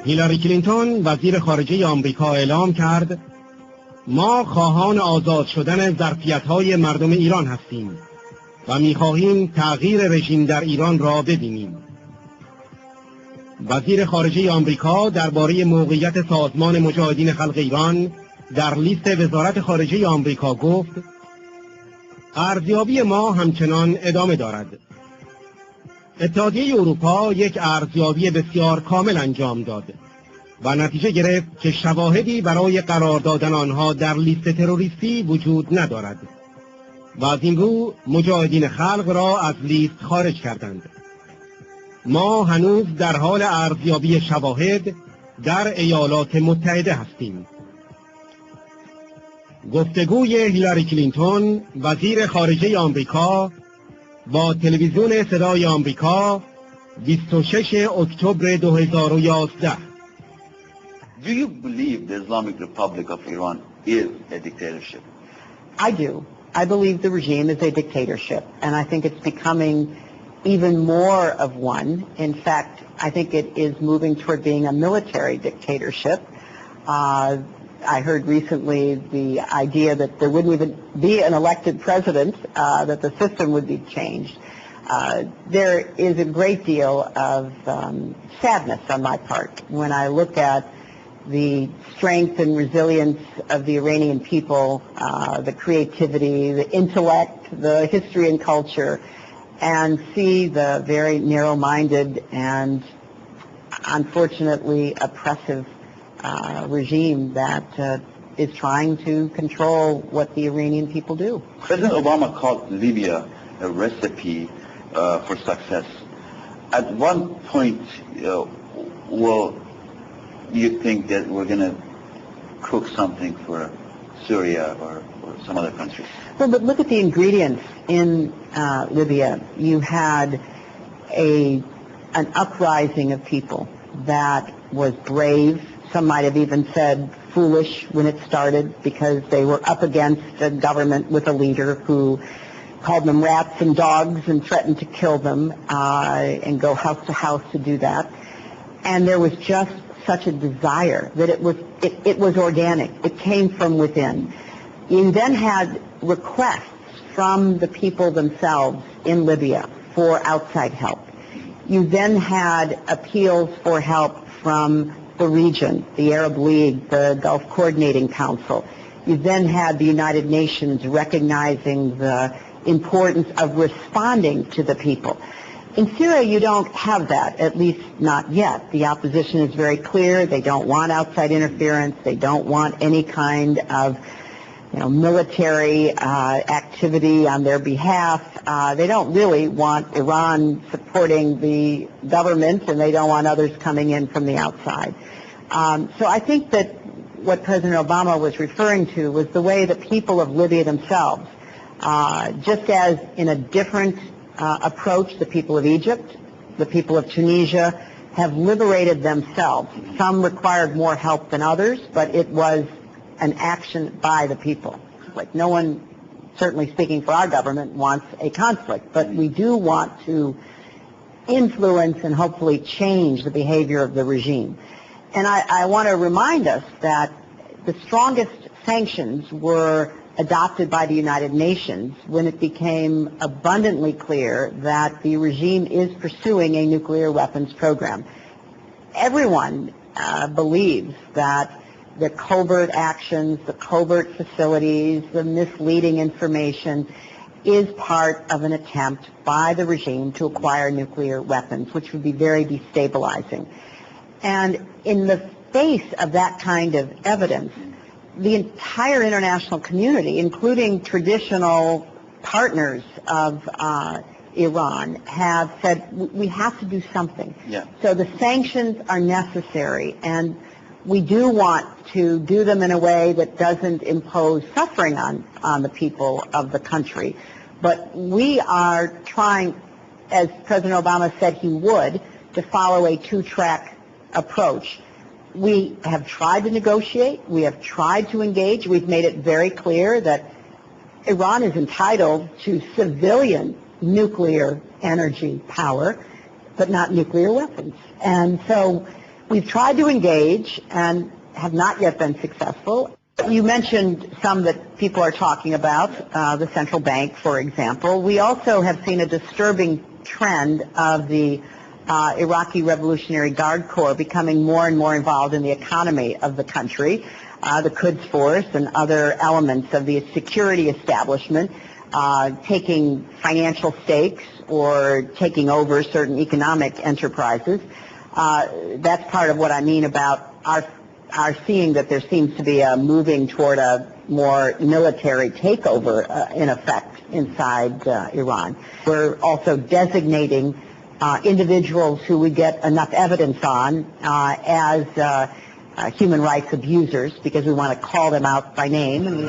هیلاری کلینتون وزیر خارجه آمریکا اعلام کرد ما خواهان آزاد شدن ظرفیت‌های مردم ایران هستیم و می‌خواهیم تغییر رژیم در ایران را ببینیم. وزیر خارجه آمریکا درباره موقعیت سازمان مجاهدین خلق ایران در لیست وزارت خارجه آمریکا گفت ارزیابی ما همچنان ادامه دارد. اتحادیه اروپا یک ارزیابی بسیار کامل انجام داد و نتیجه گرفت که شواهدی برای قرار دادن آنها در لیست تروریستی وجود ندارد و از این رو مجاهدین خلق را از لیست خارج کردند. ما هنوز در حال ارزیابی شواهد در ایالات متحده هستیم. گفتگوی هیلاری کلینتون وزیر خارجه آمریکا با تلویزیون صدای آمریکا 26 اکتبر 2011. Do you believe the Islamic Republic of Iran is a dictatorship? I do. I believe the regime is a dictatorship, and I think it's becoming even more of one. In fact, I think it is moving toward being a military dictatorship. I heard recently the idea that there wouldn't even be an elected president, that the system would be changed. There is a great deal of sadness on my part when I look at the strength and resilience of the Iranian people, the creativity, the intellect, the history and culture, and see the very narrow-minded and unfortunately oppressive regime that is trying to control what the Iranian people do. President Obama called Libya a recipe for success. At one point, will you think that we're going to cook something for Syria or some other country? Well, but look at the ingredients in Libya. You had an uprising of people that was brave. Some might have even said foolish when it started because they were up against a government with a leader who called them rats and dogs and threatened to kill them and go house to house to do that. And there was just such a desire that it was organic. It came from within. You then had requests from the people themselves in Libya for outside help. You then had appeals for help from the region, the Arab League, the Gulf Coordinating Council. You then had the United Nations recognizing the importance of responding to the people. In Syria, you don't have that, at least not yet. The opposition is very clear. They don't want outside interference. They don't want any kind of military activity on their behalf. They don't really want Iran supporting the government, and they don't want others coming in from the outside. So I think that what President Obama was referring to was the way the people of Libya themselves, just as in a different approach, the people of Egypt, the people of Tunisia, have liberated themselves. Some required more help than others, but it was an action by the people. Like no one, certainly speaking for our government, wants a conflict, but we do want to influence and hopefully change the behavior of the regime. And I want to remind us that the strongest sanctions were adopted by the United Nations when it became abundantly clear that the regime is pursuing a nuclear weapons program. Everyone believes that the covert actions, the covert facilities, the misleading information is part of an attempt by the regime to acquire nuclear weapons, which would be very destabilizing. And in the face of that kind of evidence, the entire international community, including traditional partners of Iran, have said we have to do something. Yeah. So the sanctions are necessary, and we do want to do them in a way that doesn't impose suffering on the people of the country. But we are trying, as President Obama said he would, to follow a two-track approach. We have tried to negotiate. We have tried to engage. We've made it very clear that Iran is entitled to civilian nuclear energy power, but not nuclear weapons. And so We've tried to engage and have not yet been successful. You mentioned some that people are talking about, the central bank, for example. We also have seen a disturbing trend of the Iraqi Revolutionary Guard Corps becoming more and more involved in the economy of the country. The Quds Force and other elements of the security establishment taking financial stakes or taking over certain economic enterprises. That's part of what I mean about our seeing that there seems to be a moving toward a more military takeover in effect inside Iran. We're also designating individuals who we get enough evidence on as human rights abusers, because we want to call them out by name.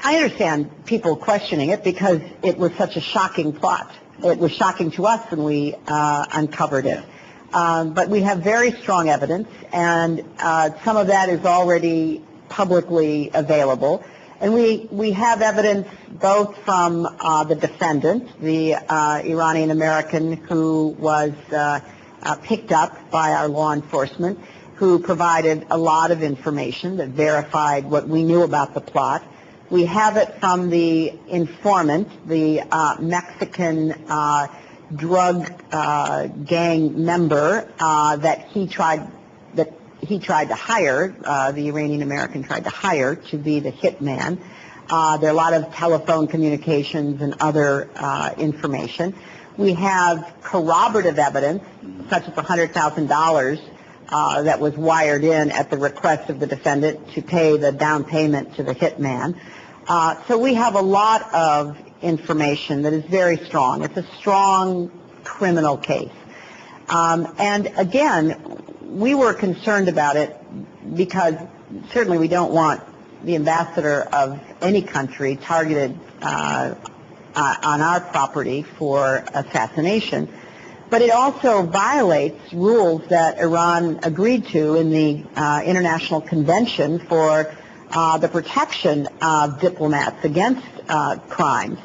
I understand people questioning it because it was such a shocking plot. It was shocking to us when we uncovered it. But we have very strong evidence, and some of that is already publicly available. And we have evidence both from the defendant, the Iranian-American who was picked up by our law enforcement, who provided a lot of information that verified what we knew about the plot. We have it from the informant, the Mexican drug gang member that he tried to hire, the Iranian-American tried to hire to be the hitman. There are a lot of telephone communications and other information. We have corroborative evidence, such as $100,000 that was wired in at the request of the defendant to pay the down payment to the hitman. So we have a lot of information that is very strong. It's a strong criminal case. And again, we were concerned about it because certainly we don't want the ambassador of any country targeted on our property for assassination. But it also violates rules that Iran agreed to in the International Convention for the protection of diplomats against crimes.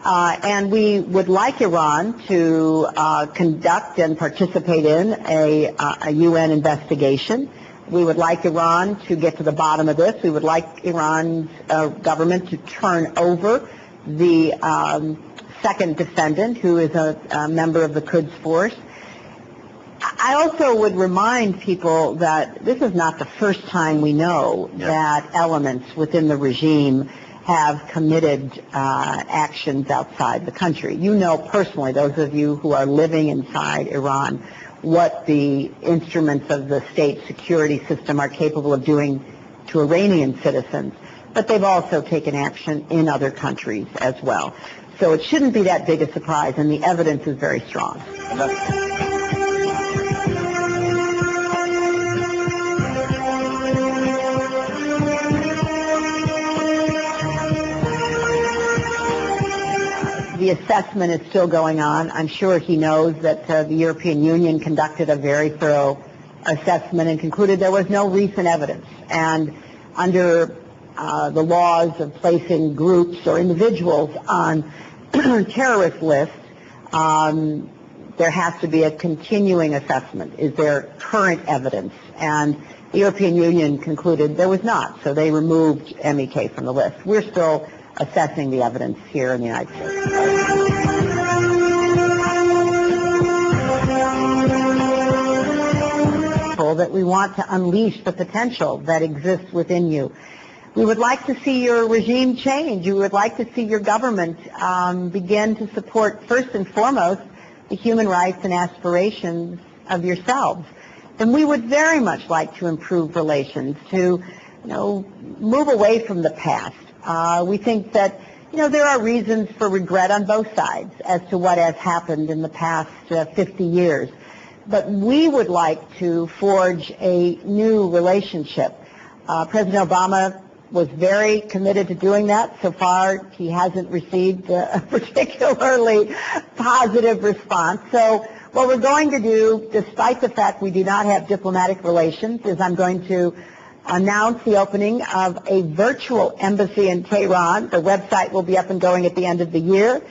And we would like Iran to conduct and participate in a UN investigation. We would like Iran to get to the bottom of this. We would like Iran's government to turn over the second defendant, who is a member of the Quds Force. I also would remind people that this is not the first time we know that elements within the regime have committed actions outside the country. You know personally, those of you who are living inside Iran, what the instruments of the state security system are capable of doing to Iranian citizens, but they've also taken action in other countries as well. So it shouldn't be that big a surprise, and the evidence is very strong. The assessment is still going on. I'm sure he knows that the European Union conducted a very thorough assessment and concluded there was no recent evidence. And under the laws of placing groups or individuals on terrorist lists, there has to be a continuing assessment. Is there current evidence? And the European Union concluded there was not, so they removed MEK from the list. We're still assessing the evidence here in the United States. That we want to unleash the potential that exists within you. We would like to see your regime change. We would like to see your government begin to support, first and foremost, the human rights and aspirations of yourselves. And we would very much like to improve relations, to move away from the past. We think that there are reasons for regret on both sides as to what has happened in the past 50 years. But we would like to forge a new relationship. President Obama was very committed to doing that. So far, he hasn't received a particularly positive response. So what we're going to do, despite the fact we do not have diplomatic relations, is I'm going to announced the opening of a virtual embassy in Tehran. The website will be up and going at the end of the year.